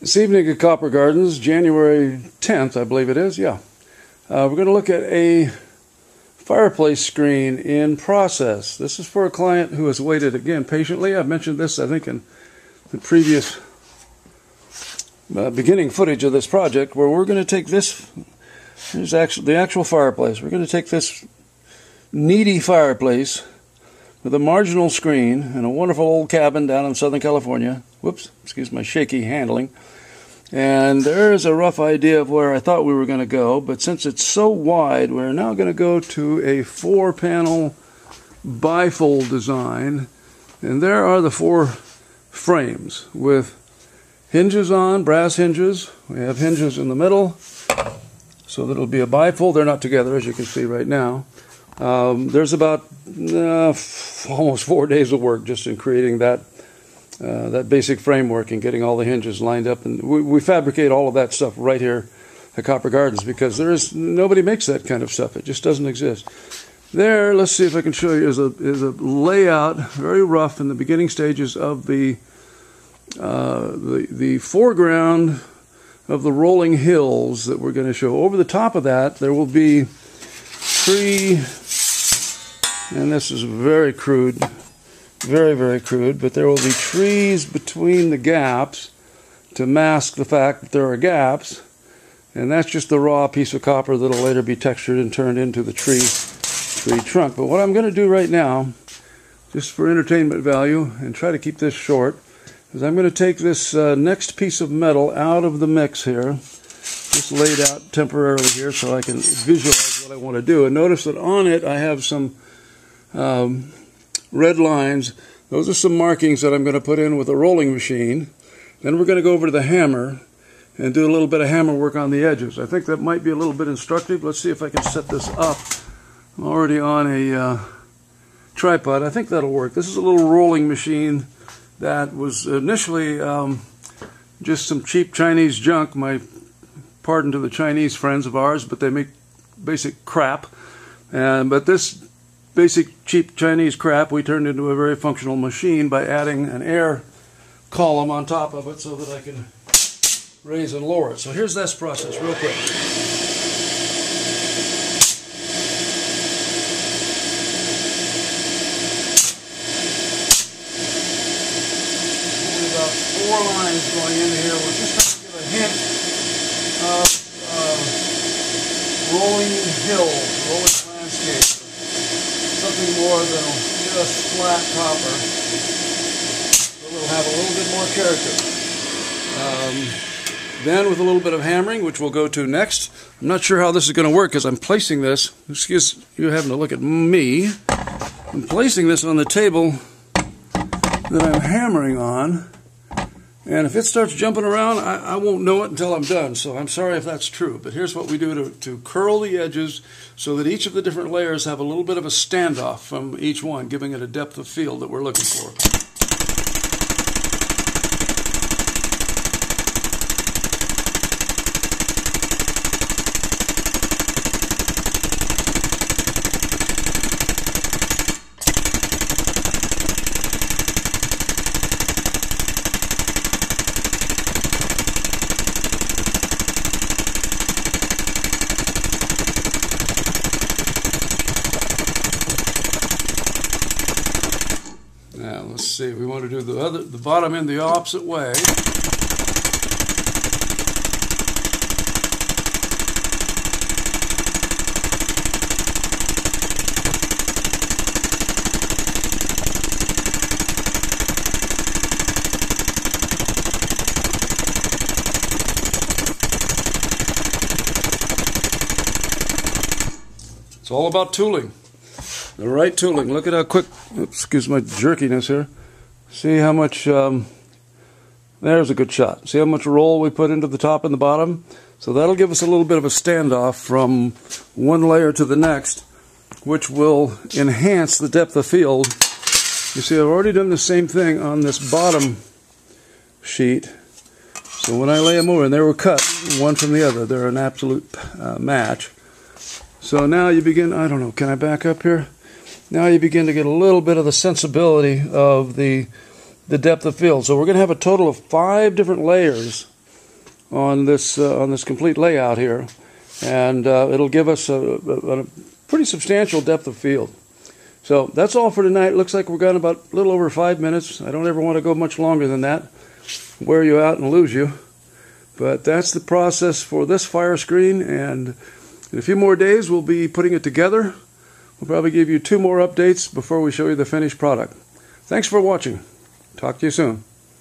This evening at Copper Gardens, January 10th, I believe it is, yeah. We're going to look at a fireplace screen in process. This is for a client who has waited, again, patiently. I've mentioned this, I think, in the previous beginning footage of this project, where we're going to take this, here's the actual fireplace. We're going to take this needy fireplace with a marginal screen in a wonderful old cabin down in Southern California. Whoops, excuse my shaky handling. And there's a rough idea of where I thought we were going to go, but since it's so wide, we're now going to go to a 4-panel bifold design. And there are the 4 frames with hinges on, brass hinges. We have hinges in the middle, so that it'll be a bifold. They're not together, as you can see right now. There's about almost 4 days of work just in creating that basic framework and getting all the hinges lined up. And we fabricate all of that stuff right here at Copper Gardens, because nobody makes that kind of stuff. It just doesn't exist. There, let's see if I can show you, is a layout, very rough in the beginning stages of the foreground of the rolling hills that we're going to show. Over the top of that, there will be tree, and this is very crude, very, very crude, but there will be trees between the gaps to mask the fact that there are gaps, and that's just the raw piece of copper that will later be textured and turned into the tree trunk. But what I'm going to do right now, just for entertainment value, and try to keep this short, is I'm going to take this next piece of metal out of the mix here, just laid out temporarily here so I can visualize what I want to do. And notice that on it I have some red lines. Those are some markings that I'm going to put in with a rolling machine. Then we're going to go over to the hammer and do a little bit of hammer work on the edges. I think that might be a little bit instructive. Let's see if I can set this up. I'm already on a tripod. I think that'll work. This is a little rolling machine that was initially just some cheap Chinese junk. My pardon to the Chinese friends of ours, but they make basic crap. But this basic cheap Chinese crap we turned into a very functional machine by adding an air column on top of it so that I can raise and lower it. So here's this process real quick. Only about 4 lines going into here. We're just trying to give a hint of rolling hills, rolling landscape. Something more than just flat copper. So we'll have a little bit more character. Then with a little bit of hammering, which we'll go to next. I'm not sure how this is going to work because I'm placing this, excuse you having to look at me, I'm placing this on the table that I'm hammering on. And if it starts jumping around, I won't know it until I'm done. So I'm sorry if that's true. But here's what we do to curl the edges so that each of the different layers have a little bit of a standoff from each one, giving it a depth of field that we're looking for. Now let's see, we want to do the bottom end the opposite way. It's all about tooling. The right tooling. Look at how quick, excuse my jerkiness here. See how much, there's a good shot. See how much roll we put into the top and the bottom? So that'll give us a little bit of a standoff from one layer to the next, which will enhance the depth of field. You see, I've already done the same thing on this bottom sheet. So when I lay them over, and they were cut one from the other, they're an absolute match. So now you begin, I don't know, can I back up here? Now you begin to get a little bit of the sensibility of the depth of field. So we're going to have a total of 5 different layers on this complete layout here, and it'll give us a pretty substantial depth of field. So that's all for tonight. Looks like we're going about a little over 5 minutes. I don't ever want to go much longer than that, wear you out and lose you. But that's the process for this fire screen, and in a few more days we'll be putting it together. We'll probably give you 2 more updates before we show you the finished product. Thanks for watching. Talk to you soon.